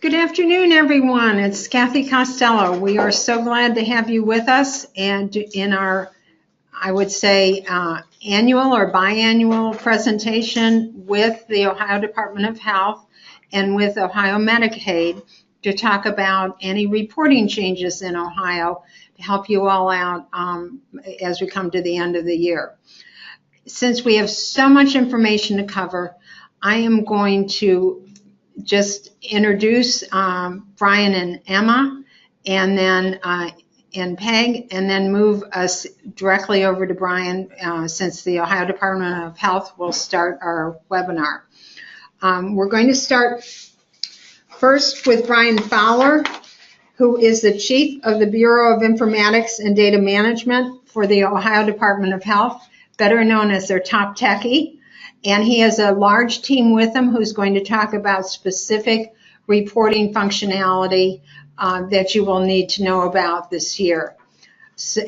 Good afternoon, everyone. It's Cathy Costello. We are so glad to have you with us and in our, I would say, annual or biannual presentation with the Ohio Department of Health and with Ohio Medicaid to talk about any reporting changes in Ohio to help you all out as we come to the end of the year. Since we have so much information to cover, I am going to just introduce Brian and Emma, and then and Peg, and then move us directly over to Brian since the Ohio Department of Health will start our webinar. We're going to start first with Brian Fowler, who is the Chief of the Bureau of Informatics and Data Management for the Ohio Department of Health, better known as their top techie. And he has a large team with him who's going to talk about specific reporting functionality that you will need to know about this year. So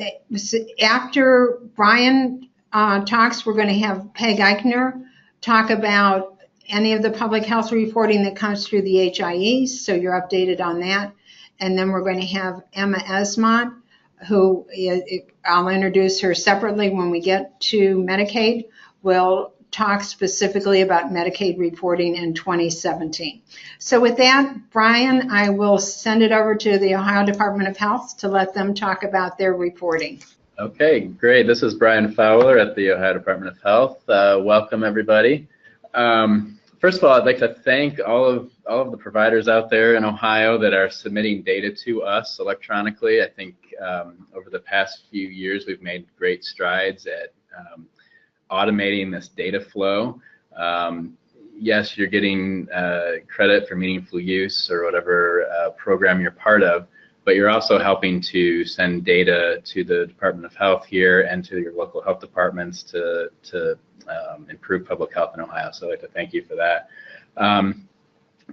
after Brian talks, we're going to have Peg Eichner talk about any of the public health reporting that comes through the HIEs, so you're updated on that. And then we're going to have Emma Esmont, who I'll introduce her separately when we get to Medicaid. We'll talk specifically about Medicaid reporting in 2017. So with that, Brian, I will send it over to the Ohio Department of Health to let them talk about their reporting. Okay, great. This is Brian Fowler at the Ohio Department of Health. Welcome, everybody. First of all, I'd like to thank all of the providers out there in Ohio that are submitting data to us electronically. I think over the past few years, we've made great strides at automating this data flow. Yes, you're getting credit for meaningful use or whatever program you're part of, but you're also helping to send data to the Department of Health here and to your local health departments to improve public health in Ohio. So I'd like to thank you for that.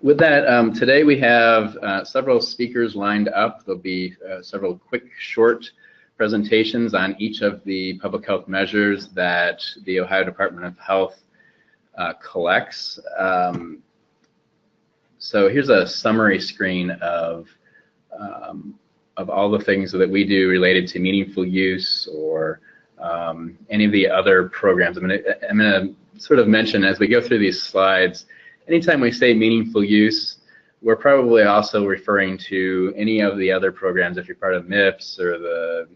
With that, today we have several speakers lined up. There'll be several quick, short presentations on each of the public health measures that the Ohio Department of Health collects. So here's a summary screen of all the things that we do related to meaningful use or any of the other programs. I'm gonna sort of mention as we go through these slides, anytime we say meaningful use, we're probably also referring to any of the other programs if you're part of MIPS or the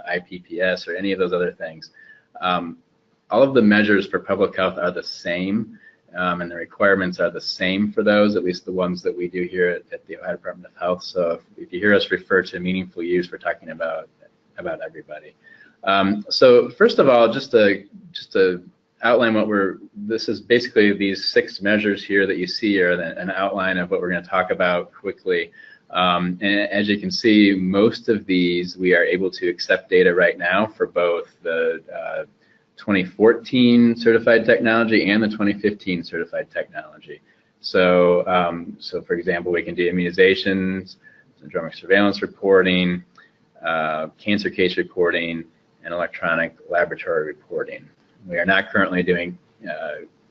IPPS or any of those other things. All of the measures for public health are the same, and the requirements are the same for those, at least the ones that we do here at the Ohio Department of Health. So if you hear us refer to meaningful use, we're talking about everybody. So first of all, just to outline what this is basically these 6 measures here that you see are an outline of what we're going to talk about quickly. And as you can see, most of these we are able to accept data right now for both the 2014 certified technology and the 2015 certified technology. So, for example, we can do immunizations, syndromic surveillance reporting, cancer case reporting, and electronic laboratory reporting. We are not currently doing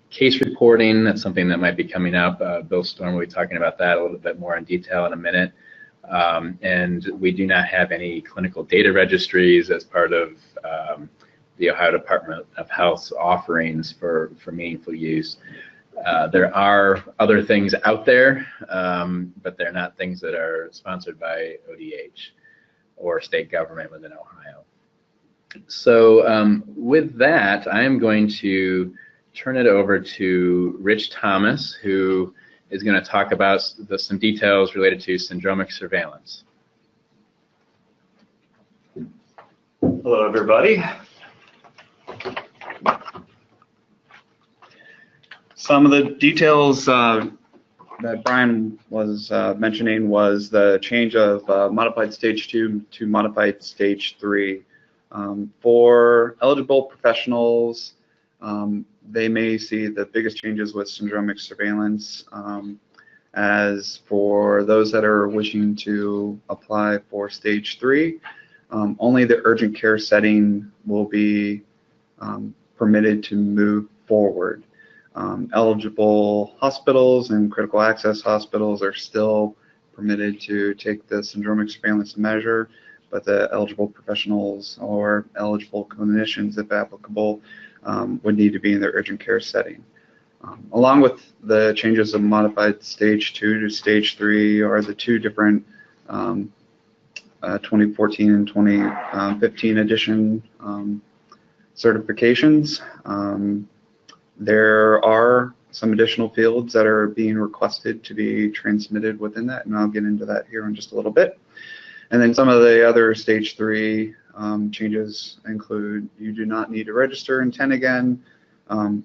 case reporting. That's something that might be coming up. Bill Storm will be talking about that a little bit more in detail in a minute. And we do not have any clinical data registries as part of the Ohio Department of Health's offerings for meaningful use. There are other things out there, but they're not things that are sponsored by ODH or state government within Ohio. So with that, I am going to turn it over to Rich Thomas, who is going to talk about some details related to syndromic surveillance. Hello, everybody. Some of the details that Brian was mentioning was the change of modified stage 2 to modified stage 3. For eligible professionals, they may see the biggest changes with syndromic surveillance. As for those that are wishing to apply for stage 3, only the urgent care setting will be permitted to move forward. Eligible hospitals and critical access hospitals are still permitted to take the syndromic surveillance measure, but the eligible professionals or eligible clinicians, if applicable, would need to be in their urgent care setting. Along with the changes of modified stage 2 to stage 3 are the two different 2014 and 2015 edition certifications. There are some additional fields that are being requested to be transmitted within that, and I'll get into that here in just a little bit. And then some of the other stage 3 changes include you do not need to register in 10 again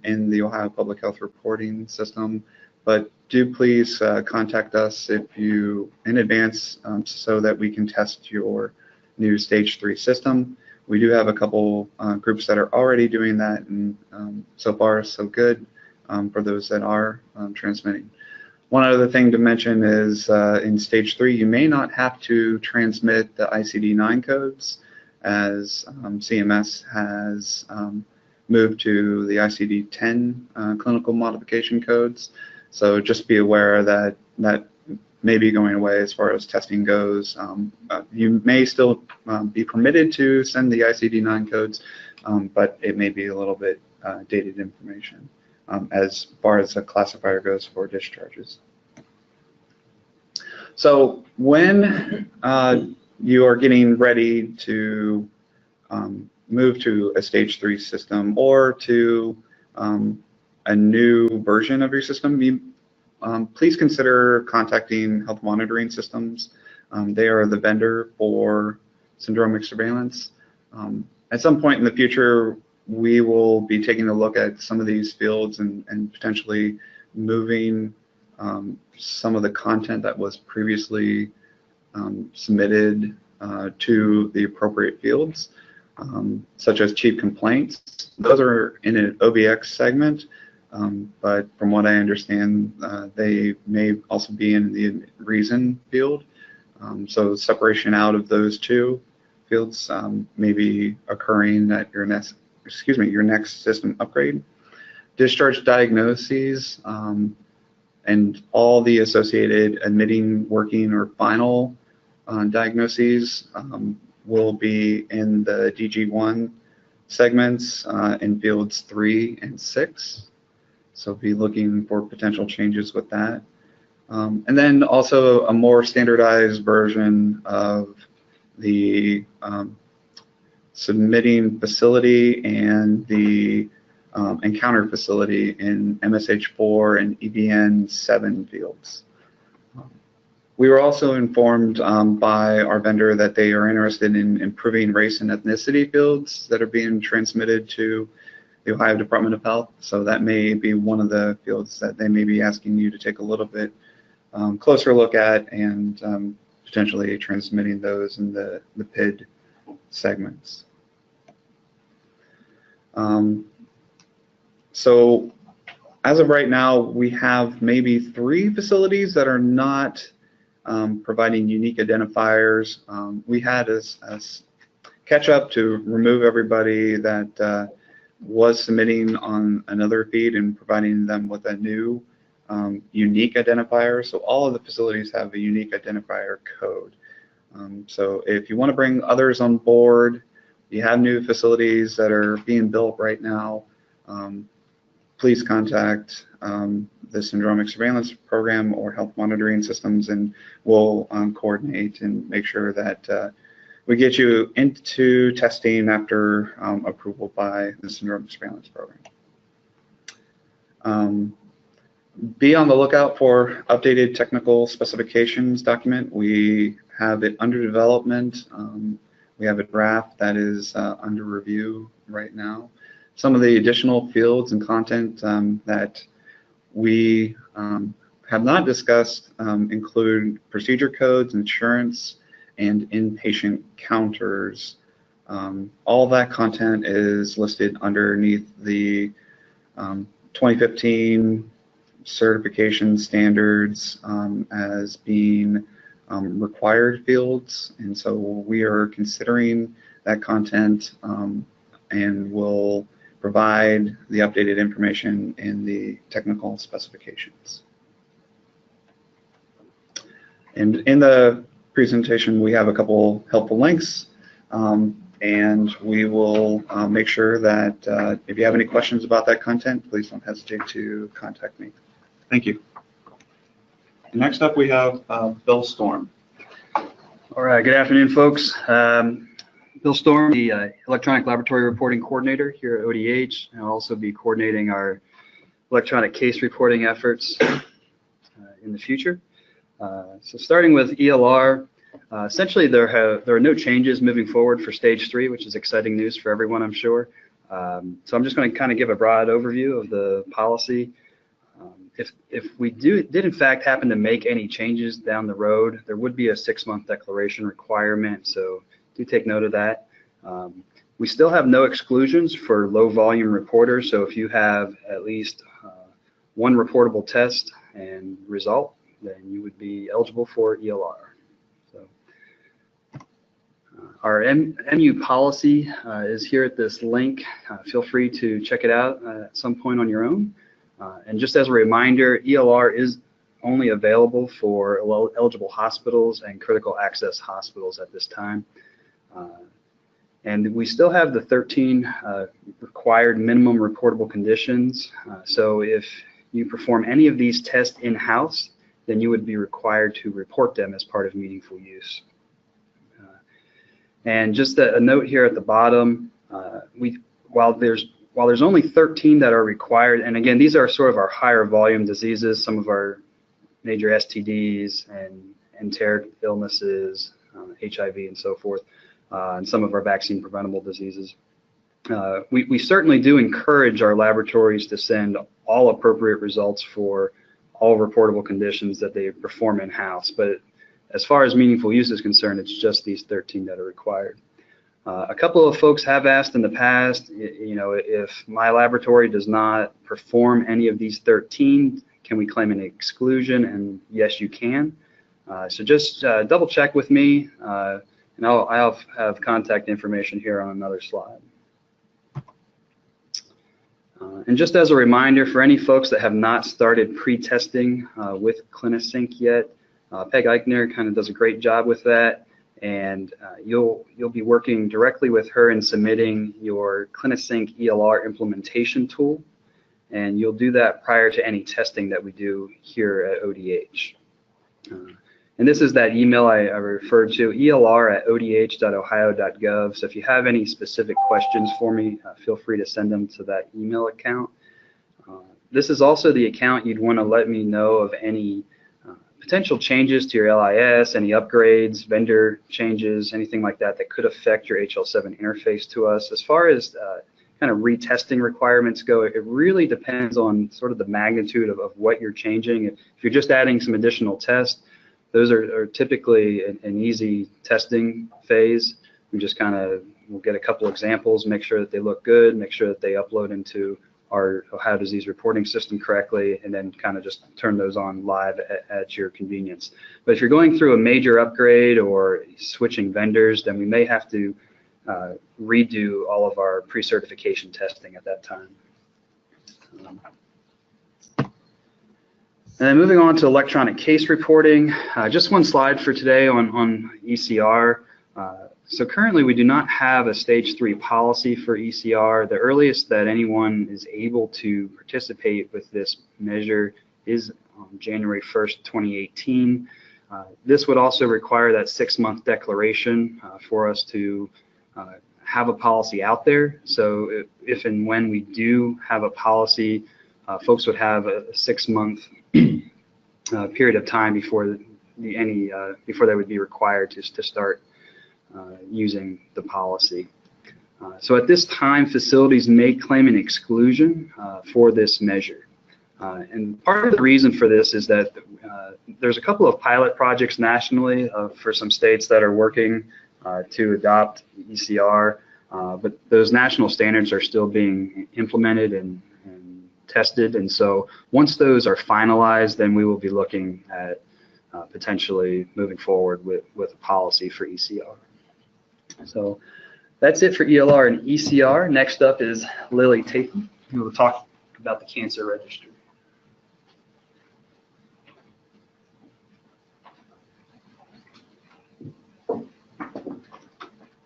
in the Ohio Public Health Reporting System, but do please contact us if you in advance so that we can test your new stage 3 system. We do have a couple groups that are already doing that, and so far so good for those that are transmitting. One other thing to mention is in stage 3, you may not have to transmit the ICD-9 codes, as CMS has moved to the ICD-10 clinical modification codes. So just be aware that that may be going away as far as testing goes. You may still be permitted to send the ICD-9 codes, but it may be a little bit dated information as far as the classifier goes for discharges. So when you are getting ready to move to a stage 3 system or to a new version of your system, please consider contacting Health Monitoring Systems. They are the vendor for syndromic surveillance. At some point in the future, we will be taking a look at some of these fields and potentially moving some of the content that was previously submitted to the appropriate fields, such as chief complaints. Those are in an OBX segment, but from what I understand, they may also be in the reason field. So separation out of those two fields may be occurring at your next, your next system upgrade. Discharge diagnoses and all the associated admitting, working, or final diagnoses will be in the DG1 segments in fields 3 and 6. So be looking for potential changes with that. And then also a more standardized version of the submitting facility and the encounter facility in MSH4 and EBN 7 fields. We were also informed by our vendor that they are interested in improving race and ethnicity fields that are being transmitted to the Ohio Department of Health. So that may be one of the fields that they may be asking you to take a little bit closer look at and potentially transmitting those in the PID segments. So as of right now, we have maybe 3 facilities that are not providing unique identifiers. We had a catch up to remove everybody that was submitting on another feed and providing them with a new unique identifier. So all of the facilities have a unique identifier code. So if you want to bring others on board, you have new facilities that are being built right now, please contact the Syndromic Surveillance Program or Health Monitoring Systems, and we'll coordinate and make sure that we get you into testing after approval by the Syndromic Surveillance Program. Be on the lookout for updated technical specifications document. We have it under development. We have a draft that is under review right now. Some of the additional fields and content that we have not discussed include procedure codes, insurance, and inpatient counters. All that content is listed underneath the 2015 certification standards as being required fields, and so we are considering that content and will provide the updated information in the technical specifications. And in the presentation, we have a couple helpful links, and we will make sure that if you have any questions about that content, please don't hesitate to contact me. Thank you. Next up, we have Bill Storm. All right, good afternoon, folks. Bill Storm, the Electronic Laboratory Reporting Coordinator here at ODH, and I'll also be coordinating our electronic case reporting efforts in the future. So starting with ELR, essentially there are no changes moving forward for stage 3, which is exciting news for everyone, I'm sure. So I'm just going to kind of give a broad overview of the policy. If we did in fact happen to make any changes down the road, there would be a 6-month declaration requirement, so do take note of that. We still have no exclusions for low volume reporters, so if you have at least one reportable test and result, then you would be eligible for ELR. So, our MU policy is here at this link. Feel free to check it out at some point on your own. And just as a reminder, ELR is only available for eligible hospitals and critical access hospitals at this time. And we still have the 13 required minimum reportable conditions. So if you perform any of these tests in-house, then you would be required to report them as part of meaningful use. And just a note here at the bottom, while there's only 13 that are required, and again, these are sort of our higher volume diseases, some of our major STDs and enteric illnesses, HIV and so forth, and some of our vaccine preventable diseases. We certainly do encourage our laboratories to send all appropriate results for all reportable conditions that they perform in-house, but as far as meaningful use is concerned, it's just these 13 that are required. A couple of folks have asked in the past, you know, if my laboratory does not perform any of these 13, can we claim an exclusion? And yes, you can. So just double check with me, and I'll have contact information here on another slide. And just as a reminder, for any folks that have not started pre-testing with CliniSync yet, Peg Eichner kind of does a great job with that. And you'll be working directly with her in submitting your CliniSync ELR implementation tool, and you'll do that prior to any testing that we do here at ODH. And this is that email I referred to, elr@odh.ohio.gov. So if you have any specific questions for me, feel free to send them to that email account. This is also the account you'd want to let me know of any potential changes to your LIS, any upgrades, vendor changes, anything like that that could affect your HL7 interface to us. As far as kind of retesting requirements go, it really depends on sort of the magnitude of what you're changing. If you're just adding some additional tests, those are typically an easy testing phase. We just kind of, we'll get a couple examples, make sure that they look good, make sure that they upload into our Ohio disease reporting system correctly, and then kind of just turn those on live at your convenience. But if you're going through a major upgrade or switching vendors, then we may have to redo all of our pre-certification testing at that time. And then moving on to electronic case reporting, just one slide for today on ECR. So currently we do not have a stage 3 policy for ECR. The earliest that anyone is able to participate with this measure is on January 1st, 2018. This would also require that 6-month declaration for us to have a policy out there. So if and when we do have a policy, folks would have a 6-month period of time before before they would be required to start using the policy. So at this time, facilities may claim an exclusion for this measure. And part of the reason for this is that there's a couple of pilot projects nationally for some states that are working to adopt ECR, but those national standards are still being implemented and tested. And so once those are finalized, then we will be looking at potentially moving forward with a policy for ECR. So that's it for ELR and ECR. Next up is Lily Tatham, who will talk about the cancer registry.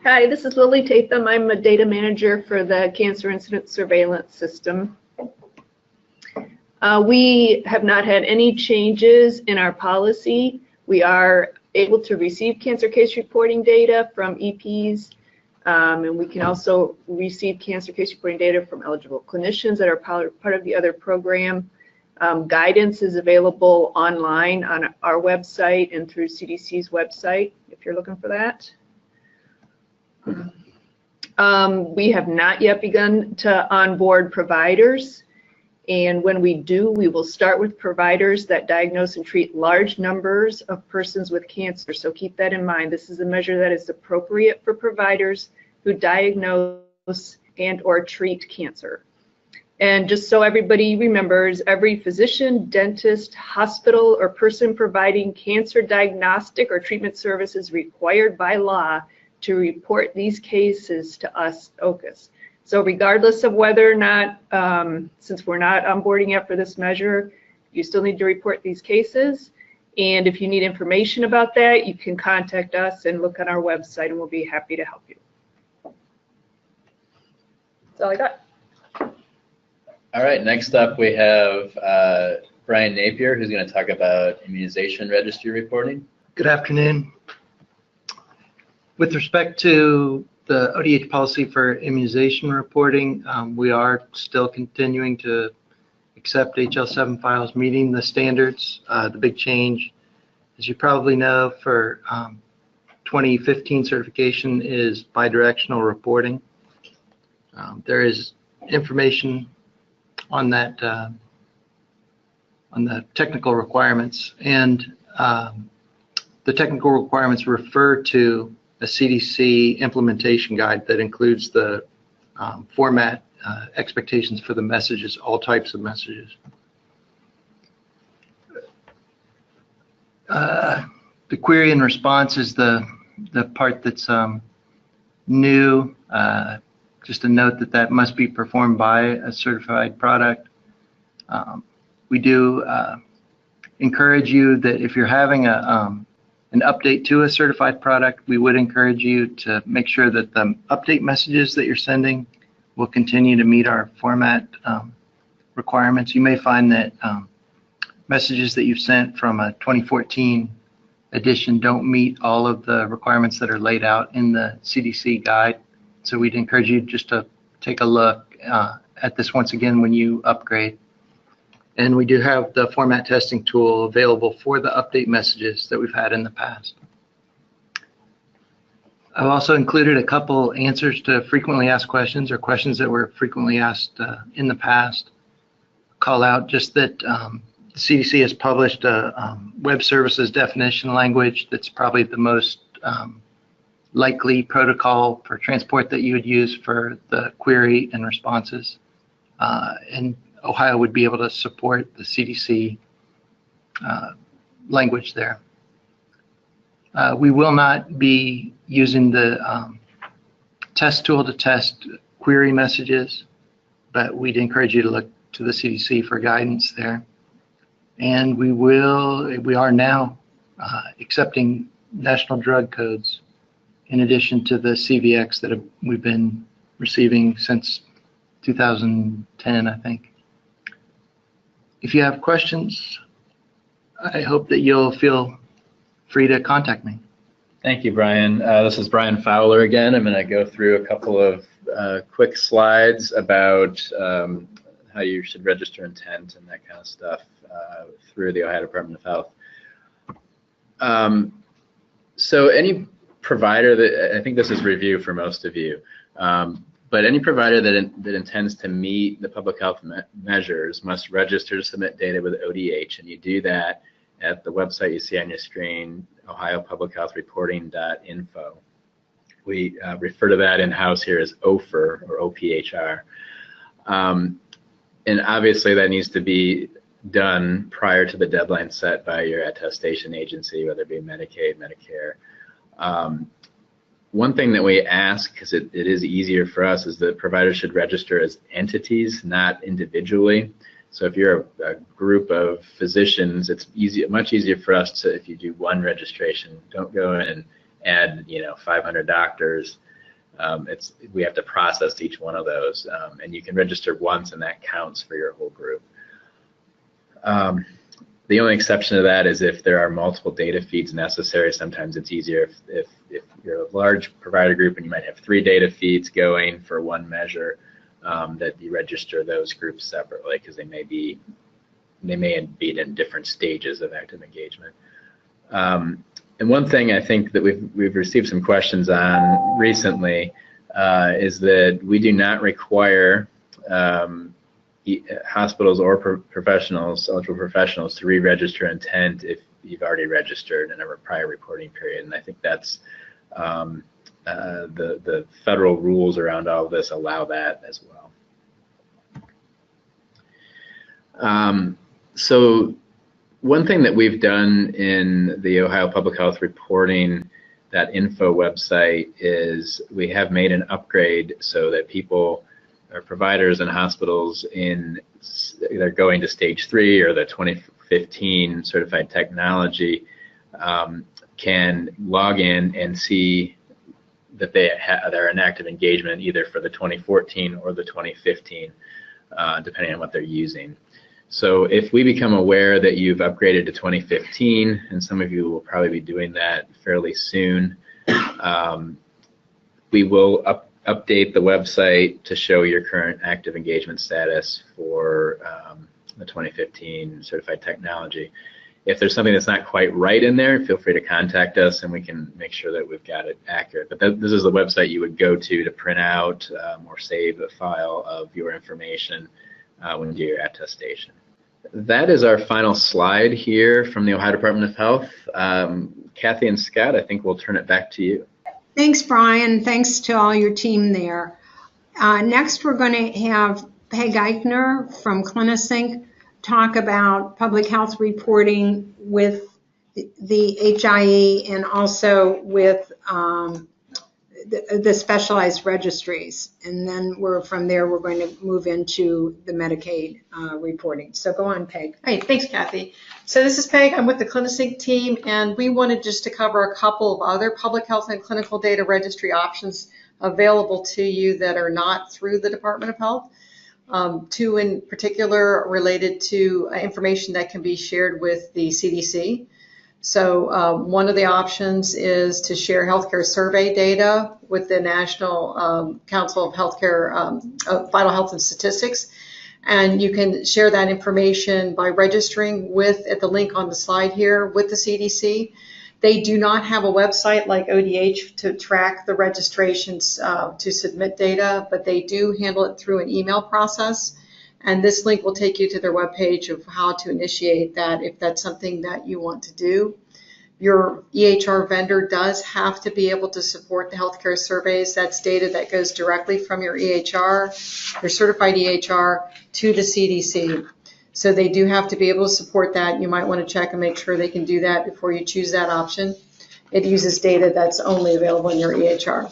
Hi, this is Lily Tatham. I'm a data manager for the Cancer Incident Surveillance System. We have not had any changes in our policy. We are able to receive cancer case reporting data from EPs, and we can also receive cancer case reporting data from eligible clinicians that are part of the other program. Guidance is available online on our website and through CDC's website if you're looking for that. We have not yet begun to onboard providers, and when we do, we will start with providers that diagnose and treat large numbers of persons with cancer. So keep that in mind. This is a measure that is appropriate for providers who diagnose and or treat cancer. And just so everybody remembers, every physician, dentist, hospital, or person providing cancer diagnostic or treatment service is required by law to report these cases to us, OCUS. So regardless of whether or not, since we're not onboarding yet for this measure, you still need to report these cases. And if you need information about that, you can contact us and look on our website, and we'll be happy to help you. That's all I got. All right, next up we have Brian Napier, who's going to talk about immunization registry reporting. Good afternoon. With respect to the ODH policy for immunization reporting, we are still continuing to accept HL7 files meeting the standards. The big change, as you probably know, for 2015 certification is bidirectional reporting. There is information on that, on the technical requirements, and the technical requirements refer to a CDC implementation guide that includes the format expectations for the messages, all types of messages. The query and response is the part that's new. Just a note that that must be performed by a certified product. We do encourage you that if you're having an update to a certified product, we would encourage you to make sure that the update messages that you're sending will continue to meet our format requirements. You may find that messages that you've sent from a 2014 edition don't meet all of the requirements that are laid out in the CDC guide. So we'd encourage you just to take a look at this once again when you upgrade. And we do have the format testing tool available for the update messages that we've had in the past. I've also included a couple answers to frequently asked questions or questions that were frequently asked in the past. Call out just that the CDC has published a web services definition language that's probably the most likely protocol for transport that you would use for the query and responses. And Ohio would be able to support the CDC language there. We will not be using the test tool to test query messages, but we'd encourage you to look to the CDC for guidance there. And we are now accepting national drug codes in addition to the CVX that we've been receiving since 2010, I think. If you have questions, I hope that you'll feel free to contact me. Thank you, Brian. This is Brian Fowler again. I'm going to go through a couple of quick slides about how you should register intent and that kind of stuff through the Ohio Department of Health. So any provider that, I think this is review for most of you, but any provider that intends to meet the public health measures must register to submit data with ODH, and you do that at the website you see on your screen, ohiopublichealthreporting.info. We refer to that in-house here as OPHR or OPHR. And obviously that needs to be done prior to the deadline set by your attestation agency, whether it be Medicaid, Medicare. One thing that we ask, because it is easier for us, is that providers should register as entities, not individually. So if you're a group of physicians, it's much easier for us to, if you do one registration, don't go in and add 500 doctors we have to process each one of those, and you can register once, and that counts for your whole group. The only exception to that is if there are multiple data feeds necessary. Sometimes it's easier if you're a large provider group and you might have 3 data feeds going for one measure, that you register those groups separately, because they may be in different stages of active engagement. And one thing I think that we've received some questions on recently is that we do not require hospitals or eligible professionals to re-register intent if you've already registered in a prior reporting period. And I think that's the federal rules around all of this allow that as well. So one thing that we've done in the Ohio Public Health Reporting, that info website, is we have made an upgrade so that people, or providers and hospitals in either going to stage 3 or the 2015 certified technology can log in and see that they're in active engagement either for the 2014 or the 2015, depending on what they're using. So if we become aware that you've upgraded to 2015, and some of you will probably be doing that fairly soon, we will update the website to show your current active engagement status for the 2015 certified technology. If there's something that's not quite right in there, feel free to contact us and we can make sure that we've got it accurate. But this is the website you would go to print out or save a file of your information when you do your attestation. That is our final slide here from the Ohio Department of Health. Cathy and Scott, I think we'll turn it back to you. Thanks, Brian. Thanks to all your team there. Next, we're going to have Peg Eichner from CliniSync talk about public health reporting with the HIE and also with the specialized registries. And then from there, we're going to move into the Medicaid reporting. So go on, Peg. Hey, thanks, Cathy. So this is Peg. I'm with the CliniSync team, and we wanted just to cover a couple of other public health and clinical data registry options available to you that are not through the Department of Health. Two in particular related to information that can be shared with the CDC. So one of the options is to share healthcare survey data with the National Council of Healthcare, Vital Health and Statistics. And you can share that information by registering at the link on the slide here with the CDC. They do not have a website like ODH to track the registrations to submit data, but they do handle it through an email process. And this link will take you to their webpage of how to initiate that if that's something that you want to do. Your EHR vendor does have to be able to support the healthcare surveys. That's data that goes directly from your EHR, your certified EHR, to the CDC. So they do have to be able to support that. You might want to check and make sure they can do that before you choose that option. It uses data that's only available in your EHR.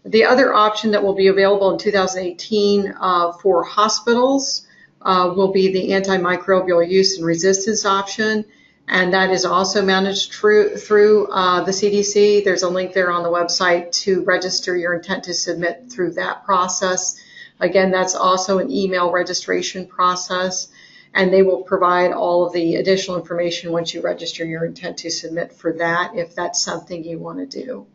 The other option that will be available in 2018 for hospitals will be the antimicrobial use and resistance option, and that is also managed through the CDC. There's a link there on the website to register your intent to submit through that process. Again, that's also an email registration process, and they will provide all of the additional information once you register your intent to submit for that, if that's something you want to do.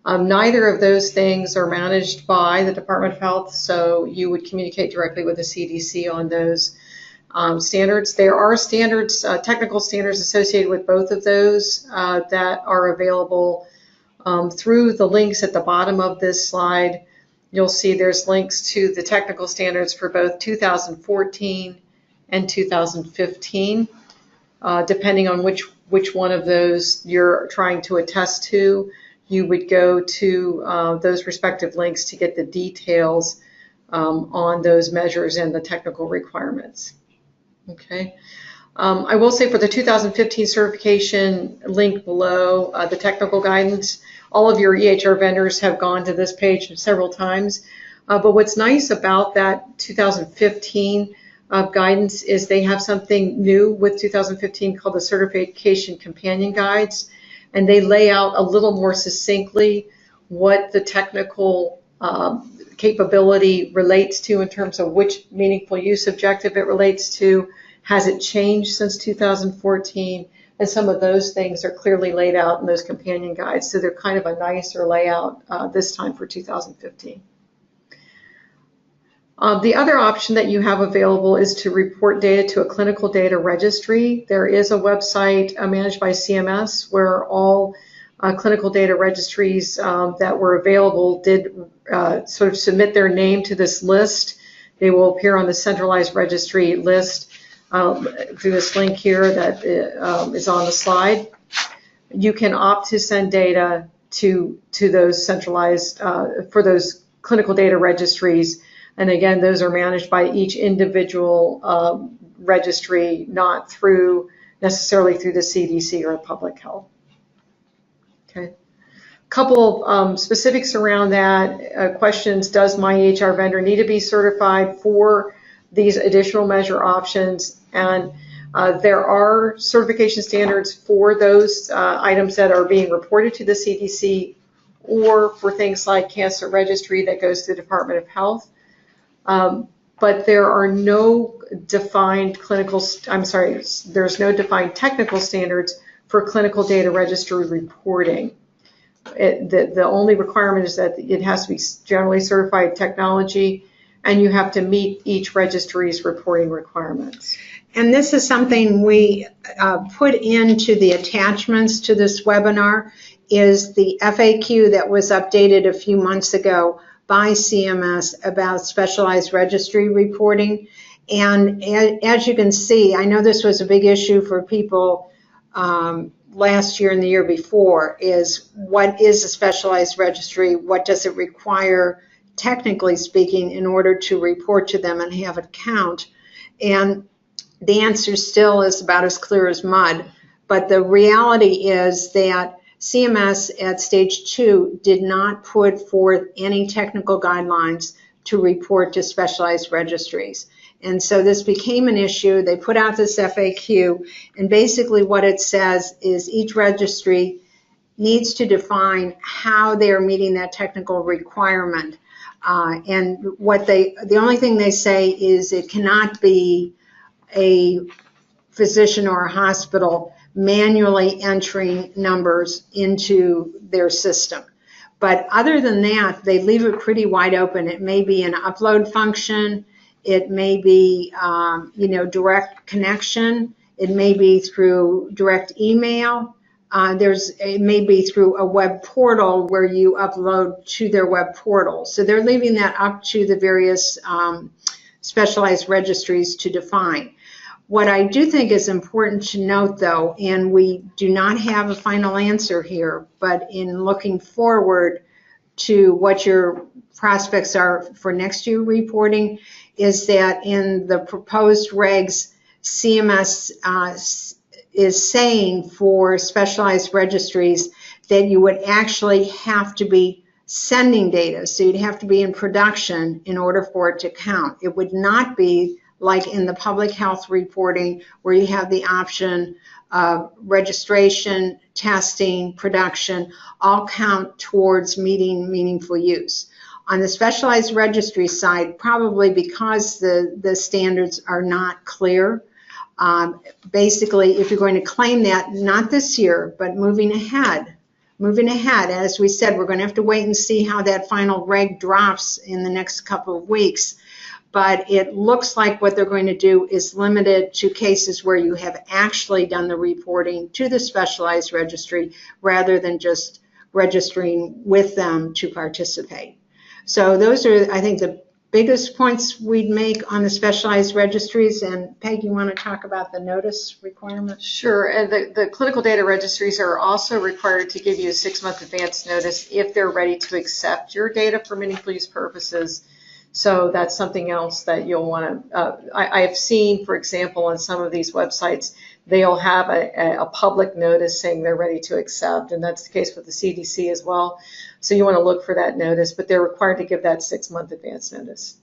Neither of those things are managed by the Department of Health, so you would communicate directly with the CDC on those standards. There are standards, technical standards associated with both of those that are available through the links at the bottom of this slide. You'll see there's links to the technical standards for both 2014 and 2015, depending on which one of those you're trying to attest to. You would go to those respective links to get the details on those measures and the technical requirements. Okay. I will say for the 2015 certification link below, the technical guidance, all of your EHR vendors have gone to this page several times. But what's nice about that 2015 guidance is they have something new with 2015 called the Certification Companion Guides. And they lay out a little more succinctly what the technical capability relates to in terms of which meaningful use objective it relates to. Has it changed since 2014? And some of those things are clearly laid out in those companion guides. So they're kind of a nicer layout this time for 2015. The other option that you have available is to report data to a clinical data registry. There is a website managed by CMS where all clinical data registries that were available did sort of submit their name to this list. They will appear on the centralized registry list through this link here that is on the slide. You can opt to send data to those centralized, for those clinical data registries. And again, those are managed by each individual registry, not necessarily through the CDC or public health. Okay. A couple of specifics around that. Questions: does my EHR vendor need to be certified for these additional measure options? And there are certification standards for those items that are being reported to the CDC, or for things like cancer registry that goes to the Department of Health. But there are no defined there's no defined technical standards for clinical data registry reporting. The only requirement is that it has to be generally certified technology, and you have to meet each registry's reporting requirements. And this is something we put into the attachments to this webinar, is the FAQ that was updated a few months ago by CMS about specialized registry reporting. And as you can see, I know this was a big issue for people last year and the year before, is what is a specialized registry? What does it require, technically speaking, in order to report to them and have it count? And the answer still is about as clear as mud. But the reality is that CMS at stage 2 did not put forth any technical guidelines to report to specialized registries. And so this became an issue. They put out this FAQ, and basically what it says is each registry needs to define how they are meeting that technical requirement. And the only thing they say is it cannot be a physician or a hospital manually entering numbers into their system. But other than that, they leave it pretty wide open. It may be an upload function. It may be, direct connection. It may be through direct email. It may be through a web portal where you upload to their web portal. So they're leaving that up to the various specialized registries to define. What I do think is important to note, though, and we do not have a final answer here, but in looking forward to what your prospects are for next year reporting, is that in the proposed regs, CMS is saying for specialized registries that you would actually have to be sending data. So you'd have to be in production in order for it to count. It would not be like in the public health reporting where you have the option of registration, testing, production, all count towards meeting meaningful use. On the specialized registry side, probably because the standards are not clear, basically if you're going to claim that, not this year, but moving ahead, as we said, we're going to have to wait and see how that final reg drops in the next couple of weeks. But it looks like what they're going to do is limit it to cases where you have actually done the reporting to the specialized registry rather than just registering with them to participate. So those are, I think, the biggest points we'd make on the specialized registries. And Peg, you want to talk about the notice requirement? Sure. And the clinical data registries are also required to give you a 6-month advance notice if they're ready to accept your data for meaningful use purposes. So that's something else that you'll want to, I have seen, for example, on some of these websites, they'll have a public notice saying they're ready to accept, and that's the case with the CDC as well. So you want to look for that notice, but they're required to give that 6-month advance notice.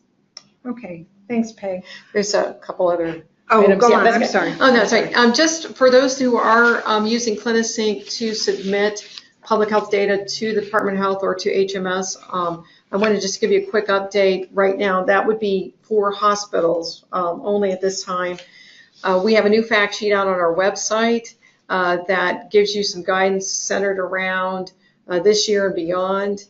Okay, thanks, Peg. There's a couple other items. Go on, I'm good. sorry. Oh, no, sorry. Just for those who are using CliniSync to submit public health data to the Department of Health or to HMS. I want to just give you a quick update right now. That would be for hospitals only at this time. We have a new fact sheet out on our website that gives you some guidance centered around this year and beyond.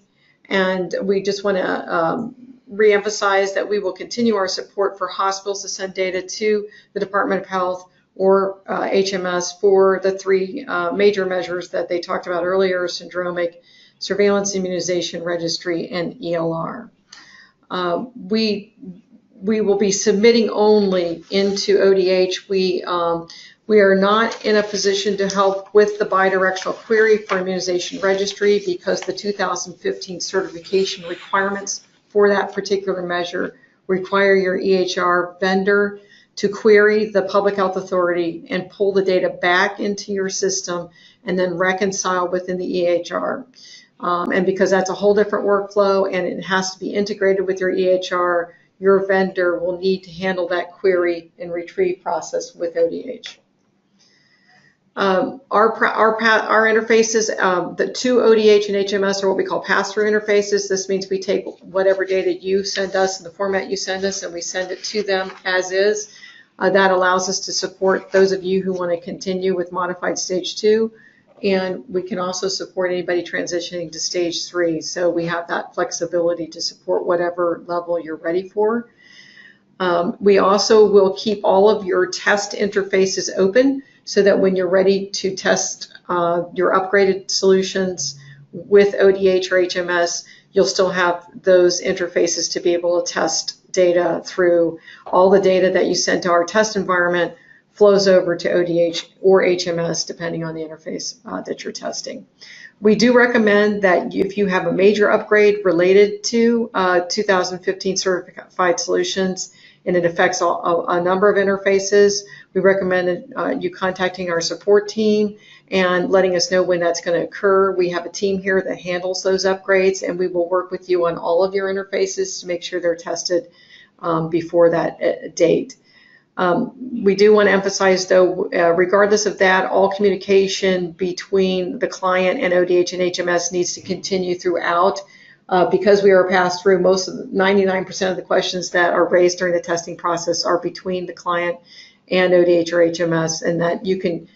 And we just want to reemphasize that we will continue our support for hospitals to send data to the Department of Health or HMS for the three major measures that they talked about earlier: Syndromic Surveillance, Immunization Registry, and ELR. We will be submitting only into ODH. We are not in a position to help with the bidirectional query for Immunization Registry because the 2015 certification requirements for that particular measure require your EHR vendor to query the public health authority and pull the data back into your system and then reconcile within the EHR. And because that's a whole different workflow and it has to be integrated with your EHR, your vendor will need to handle that query and retrieve process with ODH. Our interfaces, the two ODH and HMS are what we call pass-through interfaces. This means we take whatever data you send us in the format you send us and we send it to them as is. That allows us to support those of you who want to continue with modified stage 2, and we can also support anybody transitioning to stage 3. So we have that flexibility to support whatever level you're ready for. We also will keep all of your test interfaces open so that when you're ready to test your upgraded solutions with ODH or HMS, you'll still have those interfaces to be able to test data through. All the data that you send to our test environment flows over to ODH or HMS depending on the interface that you're testing. We do recommend that if you have a major upgrade related to 2015 certified solutions and it affects a number of interfaces, we recommend you contacting our support team and letting us know when that's going to occur. We have a team here that handles those upgrades, and we will work with you on all of your interfaces to make sure they're tested before that date. We do want to emphasize, though, regardless of that, all communication between the client and ODH and HMS needs to continue throughout. Because we are passed through, 99% of the questions that are raised during the testing process are between the client and ODH or HMS, and that you can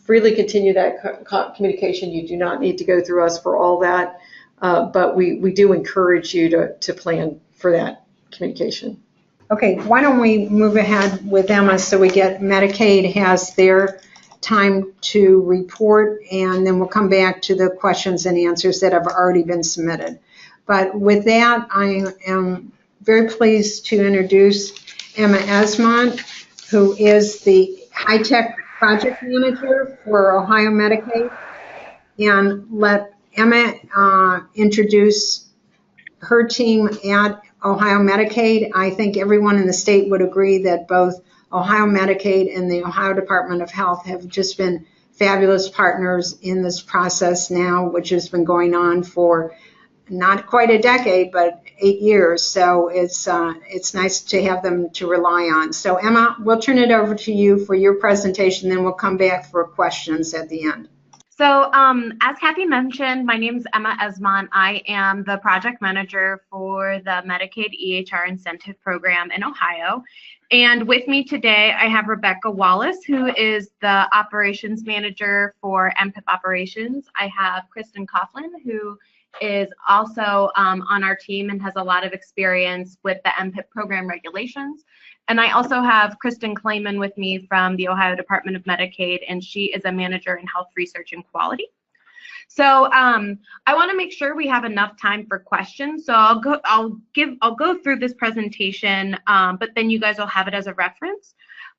freely continue that communication. You do not need to go through us for all that, but we do encourage you to plan for that communication. Okay, why don't we move ahead with Emma so we get Medicaid has their time to report, and then we'll come back to the questions and answers that have already been submitted. But with that, I am very pleased to introduce Emma Esmont, who is the high-tech project manager for Ohio Medicaid, and let Emma introduce her team at Ohio Medicaid. I think everyone in the state would agree that both Ohio Medicaid and the Ohio Department of Health have just been fabulous partners in this process now, which has been going on for not quite a decade, but 8 years. So it's nice to have them to rely on. So Emma, we'll turn it over to you for your presentation, then we'll come back for questions at the end. So as Cathy mentioned, my name is Emma Esmont. I am the project manager for the Medicaid EHR incentive program in Ohio. And with me today, I have Rebecca Wallace, who is the operations manager for MPIP operations. I have Kristen Coughlin, who is also on our team and has a lot of experience with the MPIP program regulations. And I also have Kristen Klayman with me from the Ohio Department of Medicaid, and she is a manager in health research and quality. So I want to make sure we have enough time for questions. So I'll go through this presentation, but then you guys will have it as a reference.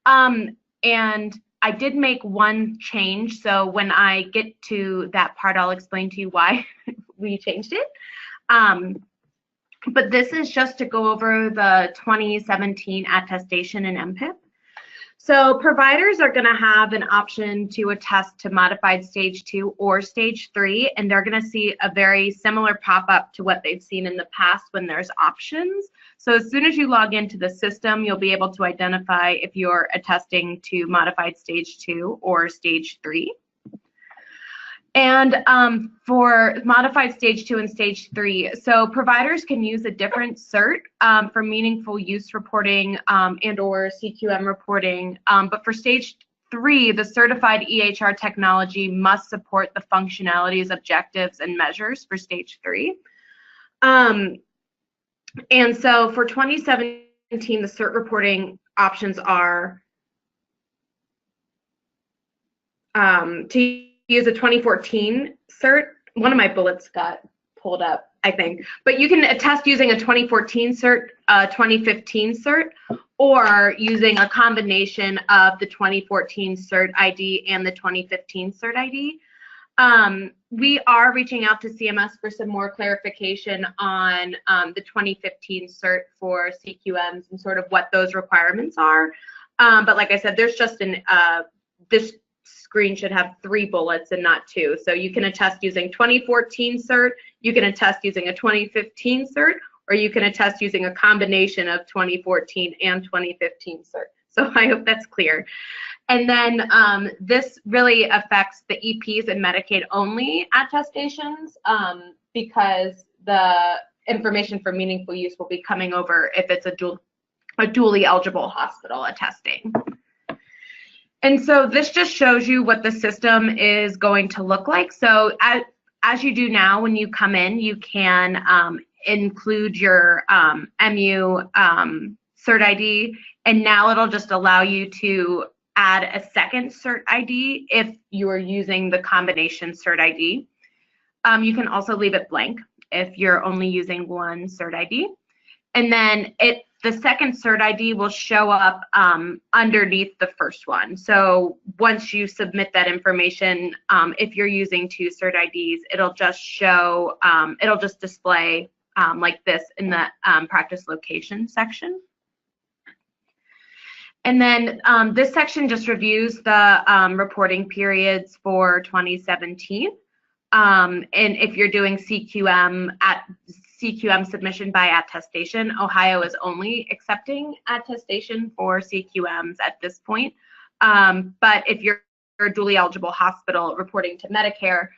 And I did make one change, so when I get to that part, I'll explain to you why we changed it. But this is just to go over the 2017 attestation in MPIP. So providers are going to have an option to attest to modified stage 2 or stage 3, and they're going to see a very similar pop-up to what they've seen in the past when there's options. So as soon as you log into the system, you'll be able to identify if you're attesting to modified stage 2 or stage 3. And for modified stage 2 and stage 3, so providers can use a different CEHRT for meaningful use reporting and or CQM reporting. But for stage 3, the certified EHR technology must support the functionalities, objectives, and measures for stage 3. And so for 2017, the CEHRT reporting options are to use a 2014 CEHRT. One of my bullets got pulled up, I think. But you can attest using a 2014 CEHRT, 2015 CEHRT, or using a combination of the 2014 CEHRT ID and the 2015 CEHRT ID. We are reaching out to CMS for some more clarification on the 2015 CEHRT for CQMs and sort of what those requirements are. But like I said, there's just this screen should have 3 bullets and not 2. So you can attest using 2014 CEHRT, you can attest using a 2015 CEHRT, or you can attest using a combination of 2014 and 2015 CEHRT. So I hope that's clear. And then this really affects the EPs and Medicaid only attestations because the information for meaningful use will be coming over if it's a dually eligible hospital attesting. And so this just shows you what the system is going to look like. So as you do now, when you come in, you can include your MU CEHRT ID, and now it'll just allow you to add a second CEHRT ID if you are using the combination CEHRT ID. You can also leave it blank if you're only using one CEHRT ID. And then the second CEHRT ID will show up underneath the first one. So once you submit that information, if you're using 2 CEHRT IDs, it'll just show, it'll just display like this in the practice location section. And then this section just reviews the reporting periods for 2017. And if you're doing CQM submission by attestation, Ohio is only accepting attestation for CQMs at this point. But if you're a dually eligible hospital reporting to Medicare,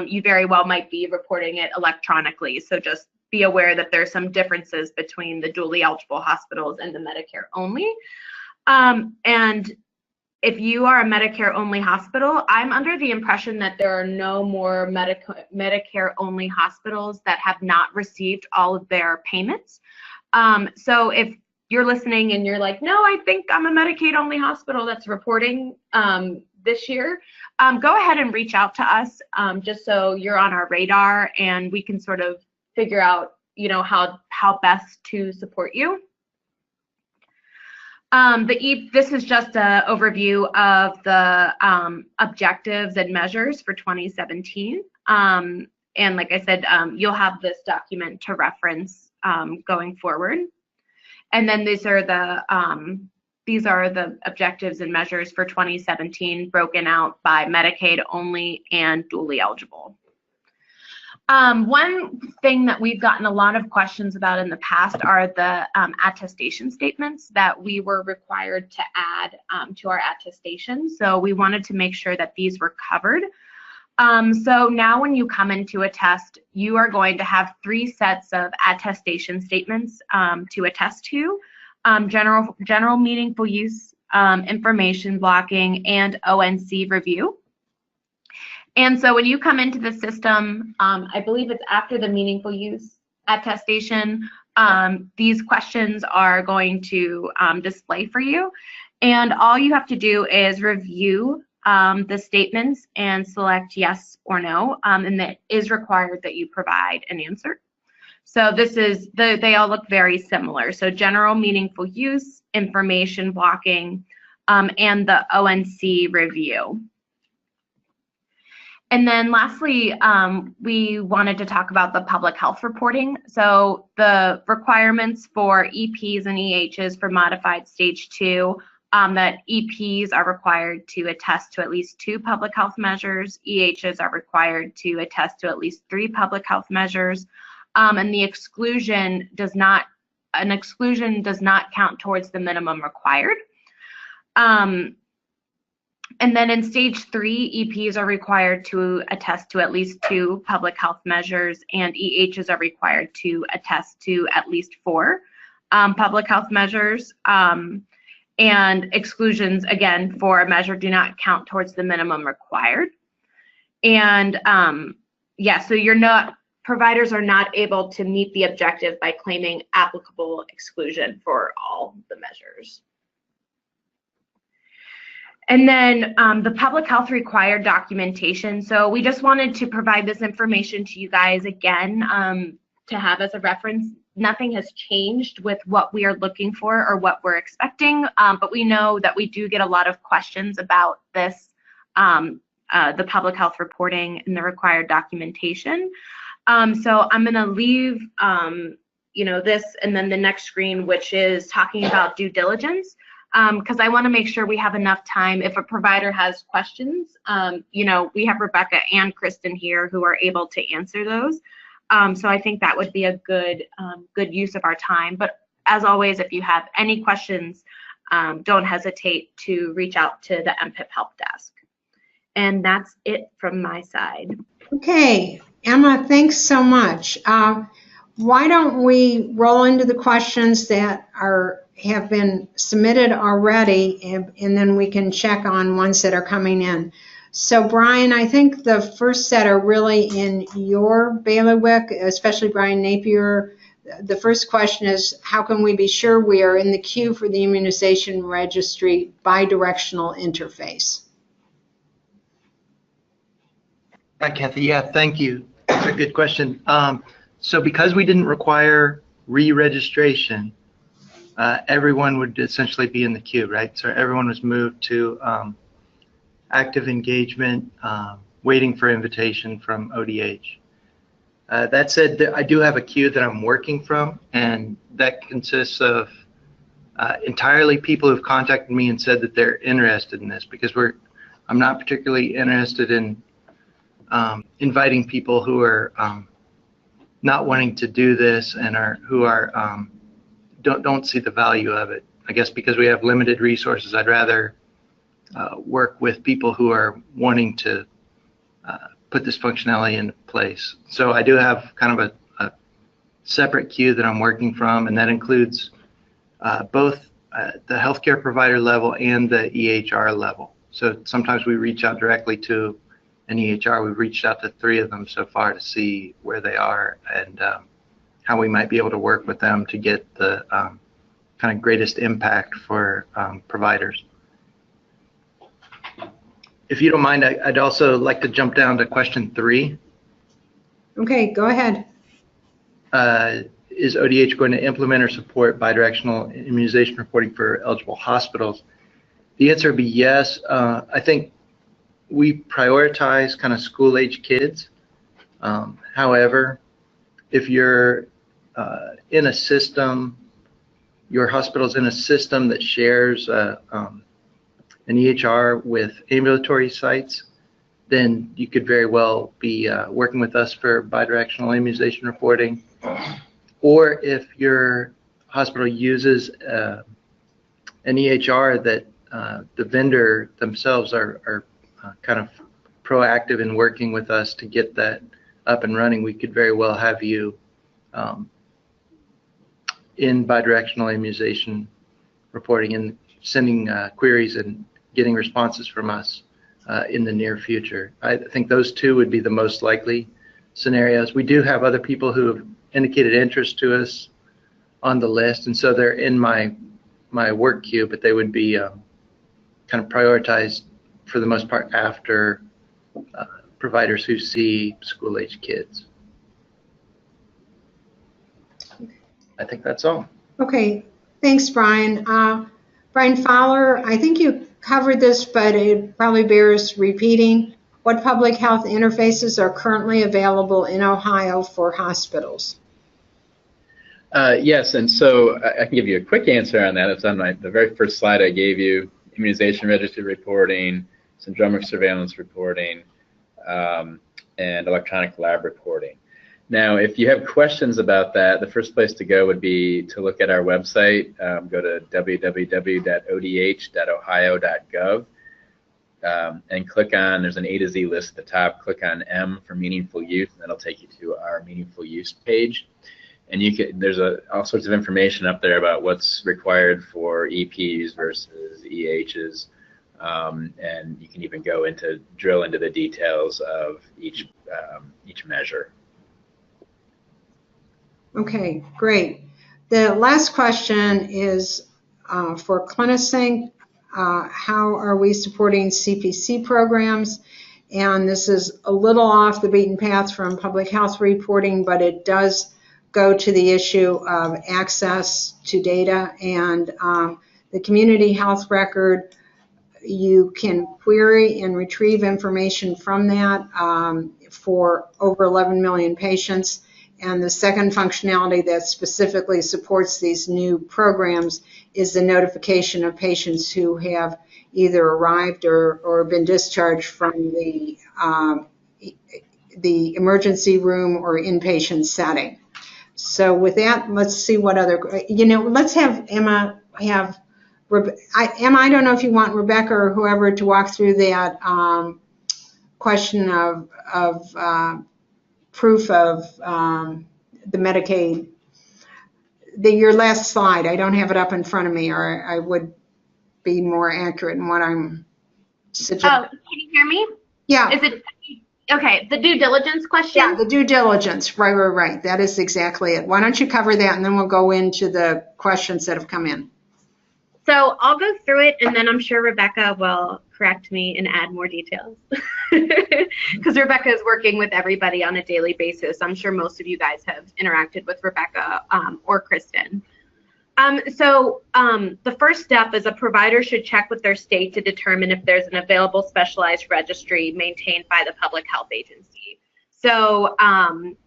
you very well might be reporting it electronically. So just be aware that there's some differences between the dually eligible hospitals and the Medicare only. And if you are a Medicare only hospital, I'm under the impression that there are no more Medicare only hospitals that have not received all of their payments. So if you're listening and you're like, no, I think I'm a Medicaid only hospital that's reporting this year, go ahead and reach out to us just so you're on our radar and we can sort of figure out, you know, how best to support you. This is just an overview of the objectives and measures for 2017. And like I said, you'll have this document to reference going forward. And then these are the objectives and measures for 2017 broken out by Medicaid only and dually eligible. One thing that we've gotten a lot of questions about in the past are the attestation statements that we were required to add to our attestation. So we wanted to make sure that these were covered. So now when you come into a test, you are going to have 3 sets of attestation statements to attest to: general meaningful use, information blocking, and ONC review. And so when you come into the system, I believe it's after the meaningful use attestation, these questions are going to display for you. And all you have to do is review the statements and select yes or no, and it is required that you provide an answer. So this is, they all look very similar. So general meaningful use, information blocking, and the ONC review. And then lastly, we wanted to talk about the public health reporting. So the requirements for EPs and EHs for modified stage 2, that EPs are required to attest to at least 2 public health measures, EHs are required to attest to at least 3 public health measures, and the exclusion does not count towards the minimum required. And then in stage 3, EPs are required to attest to at least 2 public health measures, and EHs are required to attest to at least 4 public health measures. And exclusions, again, for a measure do not count towards the minimum required. And yeah, so providers are not able to meet the objective by claiming applicable exclusion for all the measures. And then the public health required documentation. So we just wanted to provide this information to you guys again to have as a reference. Nothing has changed with what we are looking for or what we're expecting, but we know that we do get a lot of questions about this, the public health reporting and the required documentation. So I'm going to leave, this and then the next screen, which is talking about due diligence, because I want to make sure we have enough time. If a provider has questions, we have Rebecca and Kristen here who are able to answer those. So I think that would be a good use of our time. But as always, if you have any questions, don't hesitate to reach out to the MPIP help desk. And that's it from my side. Okay, Emma, thanks so much. Why don't we roll into the questions that have been submitted already, and then we can check on ones that are coming in. So Brian, I think the first set are really in your bailiwick, especially Brian Napier. The first question is, how can we be sure we are in the queue for the immunization registry bidirectional interface? Hi, Cathy. Yeah, thank you. That's a good question. So because we didn't require re-registration, everyone would essentially be in the queue, right? So everyone was moved to active engagement, waiting for invitation from ODH. That said, I do have a queue that I'm working from, and that consists of entirely people who've contacted me and said that they're interested in this, because I'm not particularly interested in inviting people who are not wanting to do this and don't see the value of it. I guess because we have limited resources, I'd rather work with people who are wanting to put this functionality into place. So I do have kind of a separate queue that I'm working from, and that includes both the healthcare provider level and the EHR level. So sometimes we reach out directly to an EHR. We've reached out to 3 of them so far to see where they are and how we might be able to work with them to get the kind of greatest impact for providers. If you don't mind, I'd also like to jump down to question 3. Okay, go ahead. Is ODH going to implement or support bidirectional immunization reporting for eligible hospitals? The answer would be yes. I think we prioritize kind of school-age kids. However, if you're in a system, your hospital's in a system that shares an EHR with ambulatory sites, then you could very well be working with us for bidirectional immunization reporting. Or if your hospital uses an EHR that the vendor themselves are kind of proactive in working with us to get that up and running, we could very well have you in bidirectional immunization reporting and sending queries and getting responses from us in the near future. I think those 2 would be the most likely scenarios. We do have other people who have indicated interest to us on the list, and so they're in my work queue, but they would be kind of prioritized for the most part after providers who see school-age kids. I think that's all. Okay, thanks, Brian. Brian Fowler, I think you covered this, but it probably bears repeating. What public health interfaces are currently available in Ohio for hospitals? Yes, and so I can give you a quick answer on that. It's on the very first slide I gave you: immunization registry reporting, syndromic surveillance reporting, and electronic lab reporting. Now, if you have questions about that, the first place to go would be to look at our website. Go to www.odh.ohio.gov. and click on, there's an A to Z list at the top, click on M for meaningful use, and that'll take you to our meaningful use page. And there's all sorts of information up there about what's required for EPs versus EHs, and you can even drill into the details of each measure. Okay, great. The last question is for CliniSync. How are we supporting CPC programs? And this is a little off the beaten path from public health reporting, but it does go to the issue of access to data. And the community health record, you can query and retrieve information from that for over 11 million patients. And the second functionality that specifically supports these new programs is the notification of patients who have either arrived or been discharged from the emergency room or inpatient setting. So with that, let's see what other, let's have Emma have, Emma, I don't know if you want Rebecca or whoever to walk through that question of proof of the Medicaid. Your last slide, I don't have it up in front of me, or I would be more accurate in what I'm suggesting. Oh, can you hear me? Yeah. Is it okay? The due diligence question? Yeah, the due diligence. Right. That is exactly it. Why don't you cover that, and then we'll go into the questions that have come in. So I'll go through it, and then I'm sure Rebecca will correct me and add more details. Because Rebecca is working with everybody on a daily basis. I'm sure most of you guys have interacted with Rebecca or Kristen. The first step is a provider should check with their state to determine if there's an available specialized registry maintained by the public health agency. So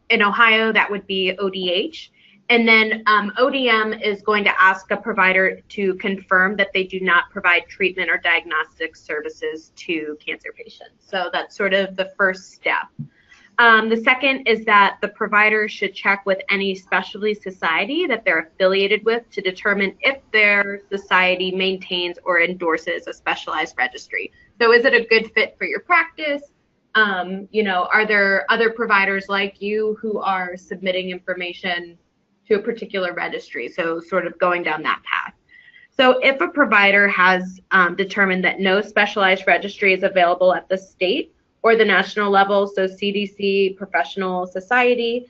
in Ohio, that would be ODH. And then ODM is going to ask a provider to confirm that they do not provide treatment or diagnostic services to cancer patients. So that's sort of the first step. The second is that the provider should check with any specialty society that they're affiliated with to determine if their society maintains or endorses a specialized registry. So is it a good fit for your practice? Are there other providers like you who are submitting information to a particular registry? So sort of going down that path. So if a provider has determined that no specialized registry is available at the state or the national level, so CDC, professional society,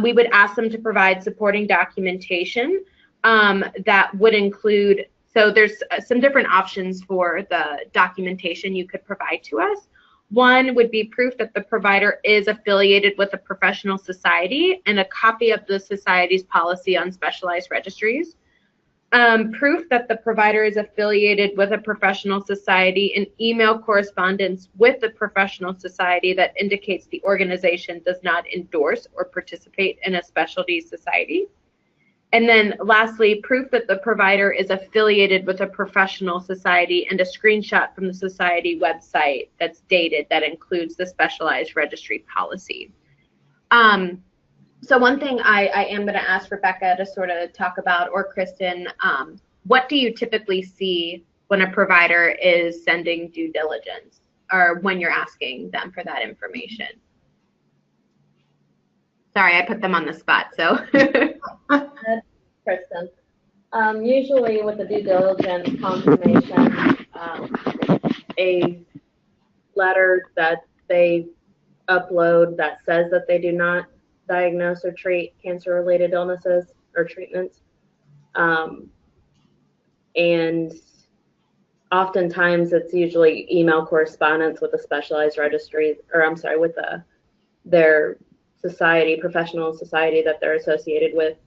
we would ask them to provide supporting documentation that would include, so there's some different options for the documentation you could provide to us. One would be proof that the provider is affiliated with a professional society and a copy of the society's policy on specialized registries. Proof that the provider is affiliated with a professional society and email correspondence with the professional society that indicates the organization does not endorse or participate in a specialty society. And then lastly, proof that the provider is affiliated with a professional society and a screenshot from the society website that's dated that includes the specialized registry policy. So one thing I am going to ask Rebecca to sort of talk about, or Kristen, what do you typically see when a provider is sending due diligence or when you're asking them for that information? Sorry, I put them on the spot, so. Kristen. Usually with the due diligence confirmation, a letter that they upload that says that they do not diagnose or treat cancer-related illnesses or treatments. And oftentimes it's usually email correspondence with a specialized registry, or I'm sorry, with their society, professional society that they're associated with,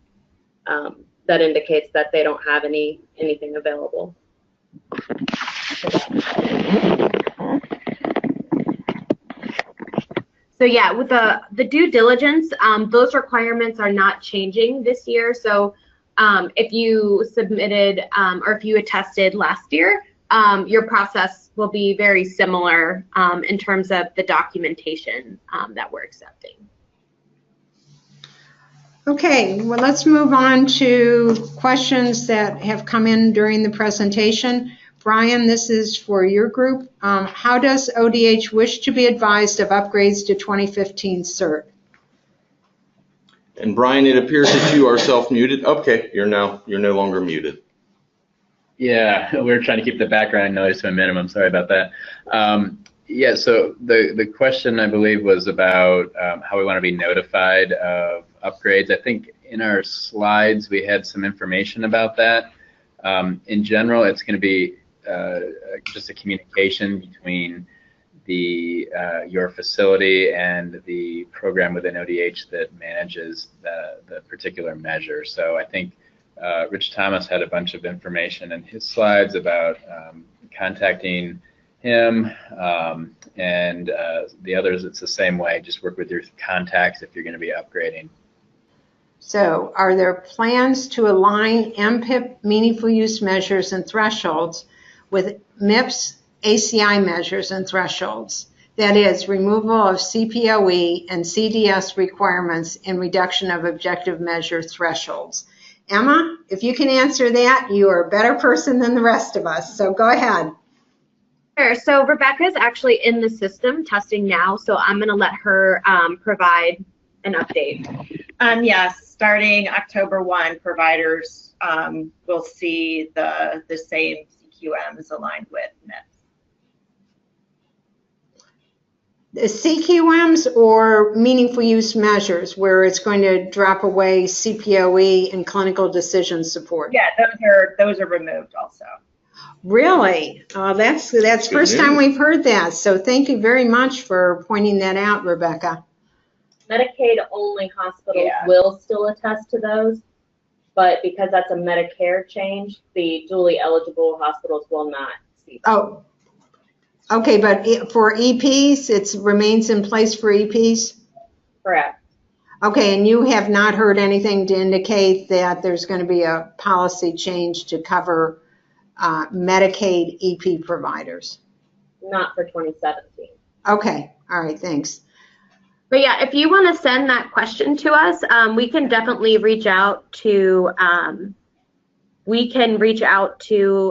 that indicates that they don't have anything available. So yeah, with the due diligence, those requirements are not changing this year. So if you submitted or if you attested last year, your process will be very similar in terms of the documentation that we're accepting. Okay, well, let's move on to questions that have come in during the presentation. Brian, this is for your group. How does ODH wish to be advised of upgrades to 2015 CEHRT? And Brian, it appears that you are self-muted. Okay, you're no longer muted. Yeah, we're trying to keep the background noise to a minimum. Sorry about that. Yeah, so the question, I believe, was about how we want to be notified of upgrades. I think in our slides we had some information about that. In general, it's going to be just a communication between your facility and the program within ODH that manages the particular measure. So I think Rich Thomas had a bunch of information in his slides about contacting him, and the others, it's the same way. Just work with your contacts if you're going to be upgrading. So are there plans to align MPIP meaningful use measures and thresholds with MIPS ACI measures and thresholds? That is, removal of CPOE and CDS requirements and reduction of objective measure thresholds. Emma, if you can answer that, you are a better person than the rest of us. So go ahead. Sure. So Rebecca is actually in the system testing now, so I'm going to let her provide an update. Yes, starting October 1, providers will see the same CQMs aligned with MIPS. The CQMs or meaningful use measures, where it's going to drop away CPOE and clinical decision support? Yeah, those are removed also. Really? That's first time we've heard that. So thank you very much for pointing that out, Rebecca. Medicaid-only hospitals will still attest to those, but because that's a Medicare change, the dually eligible hospitals will not see that. Oh, okay, but for EPs, it remains in place for EPs? Correct. Okay, and you have not heard anything to indicate that there's going to be a policy change to cover Medicaid EP providers? Not for 2017. Okay, all right, thanks. But yeah, if you want to send that question to us, we can definitely reach out to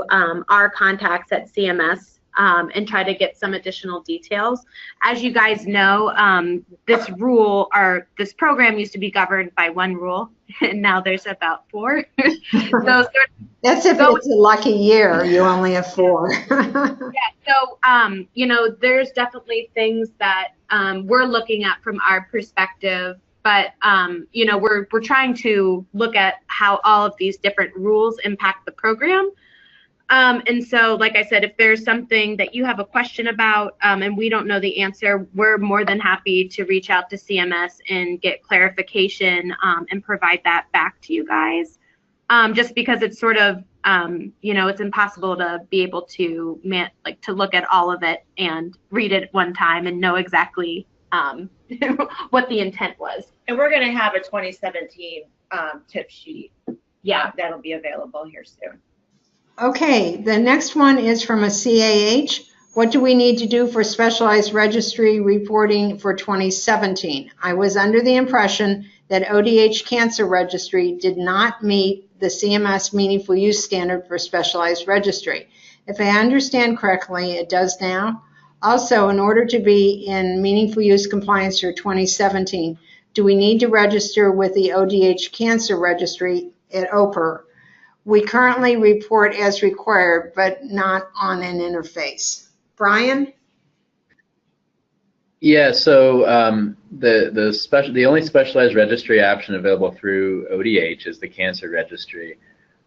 our contacts at CMS and try to get some additional details. As you guys know, this program used to be governed by one rule, and now there's about 4. So that's if it's a lucky year, you only have 4. Yeah, so there's definitely things that we're looking at from our perspective, but we're trying to look at how all of these different rules impact the program. And so, like I said, if there's something that you have a question about and we don't know the answer, we're more than happy to reach out to CMS and get clarification and provide that back to you guys. Just because it's sort of, it's impossible to be able to to look at all of it and read it one time and know exactly what the intent was. And we're going to have a 2017 tip sheet. Yeah, that'll be available here soon. Okay, the next one is from a CAH. What do we need to do for specialized registry reporting for 2017? I was under the impression that ODH Cancer Registry did not meet the CMS meaningful use standard for specialized registry. If I understand correctly, it does now. Also, in order to be in meaningful use compliance for 2017, do we need to register with the ODH Cancer Registry at OPER? We currently report as required, but not on an interface. Brian? Yeah, so the only specialized registry option available through ODH is the Cancer Registry.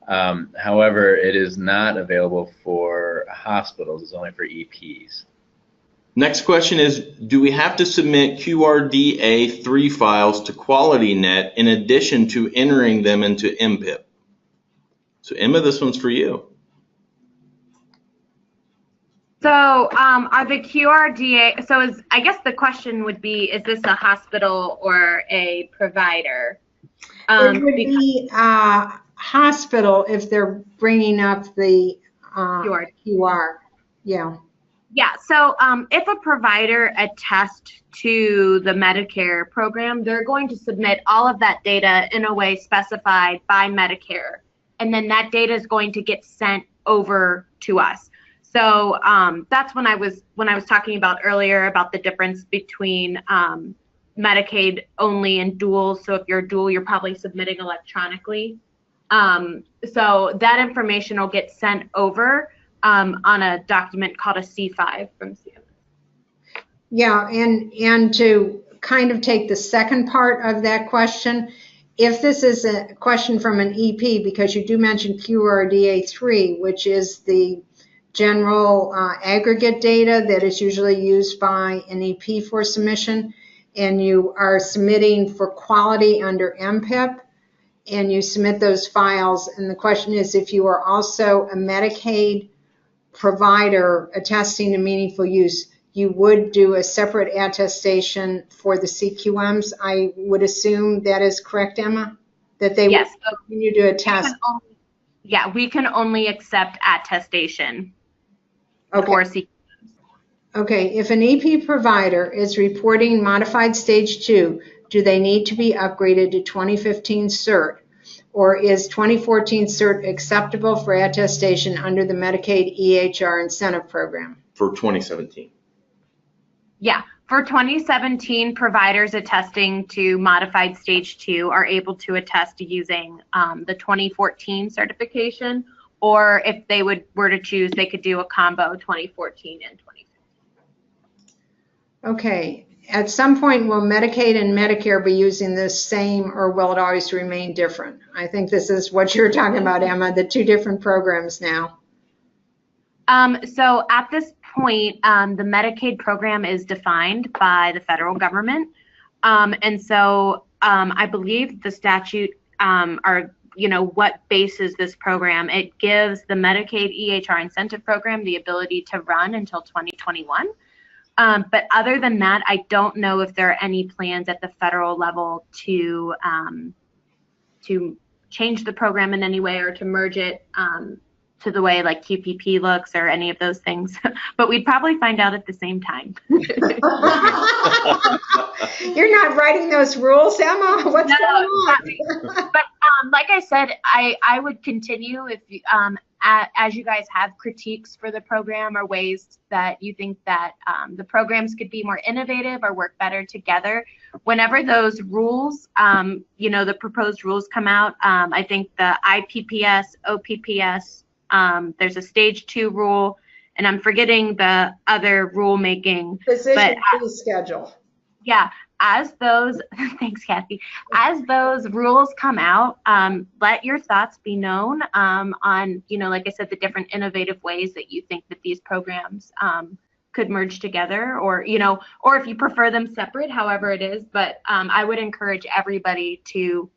However, it is not available for hospitals. It's only for EPs. Next question is, do we have to submit QRDA3 files to QualityNet in addition to entering them into MPIP? So Emma, this one's for you. So are the QRDA, I guess the question would be, is this a hospital or a provider? It would be a hospital if they're bringing up the QR. Yeah. Yeah, so if a provider attests to the Medicare program, they're going to submit all of that data in a way specified by Medicare. And then that data is going to get sent over to us. So that's when I was talking about earlier about the difference between Medicaid only and dual. So if you're dual, you're probably submitting electronically. So that information will get sent over on a document called a C5 from CMS. Yeah, and to kind of take the second part of that question, if this is a question from an EP, because you do mention QRDA3, which is the general aggregate data that is usually used by an EP for submission, and you are submitting for quality under MPIP, and you submit those files, and the question is if you are also a Medicaid provider attesting to meaningful use, you would do a separate attestation for the CQMs. I would assume that is correct, Emma? That they yes. would continue to attest. We can only accept attestation Okay. for CQMs. Okay, if an EP provider is reporting modified stage 2, do they need to be upgraded to 2015 CEHRT? Or is 2014 CEHRT acceptable for attestation under the Medicaid EHR incentive program? For 2017. Yeah, for 2017, providers attesting to modified stage 2 are able to attest to using the 2014 certification, or if they were to choose, they could do a combo 2014 and 2015. Okay, at some point will Medicaid and Medicare be using the same, or will it always remain different? I think this is what you're talking about, Emma, the two different programs now. So at this point, the Medicaid program is defined by the federal government. And so I believe the statute are, what bases this program. It gives the Medicaid EHR incentive program the ability to run until 2021. But other than that, I don't know if there are any plans at the federal level to change the program in any way or to merge it to the way like QPP looks or any of those things. But we'd probably find out at the same time. You're not writing those rules, Emma? What's going on? But like I said, I would continue if as you guys have critiques for the program or ways that you think that the programs could be more innovative or work better together. Whenever those rules, the proposed rules come out, I think the IPPS, OPPS, there's a stage 2 rule, and I'm forgetting the other rulemaking. Physician fee schedule. Yeah, as those, thanks Kathy, as those rules come out, let your thoughts be known on, like I said, the different innovative ways that you think that these programs could merge together, or if you prefer them separate, however it is. But I would encourage everybody to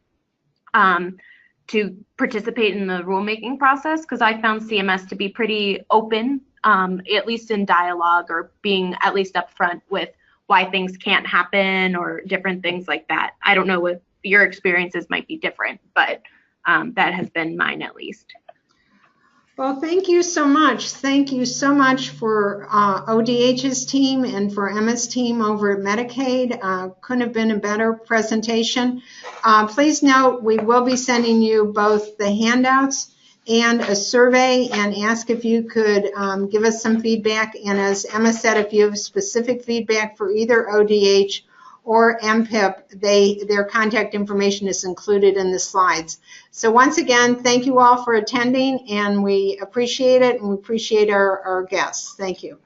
participate in the rulemaking process, because I found CMS to be pretty open, at least in dialogue, or being at least upfront with why things can't happen or different things like that. I don't know if your experiences might be different, but that has been mine at least. Well, thank you so much. Thank you so much for ODH's team and for Emma's team over at Medicaid. Couldn't have been a better presentation. Please note, we will be sending you both the handouts and a survey, and ask if you could give us some feedback. And as Emma said, if you have specific feedback for either ODH or MPIP, their contact information is included in the slides. So once again, thank you all for attending, and we appreciate it, and we appreciate our guests. Thank you.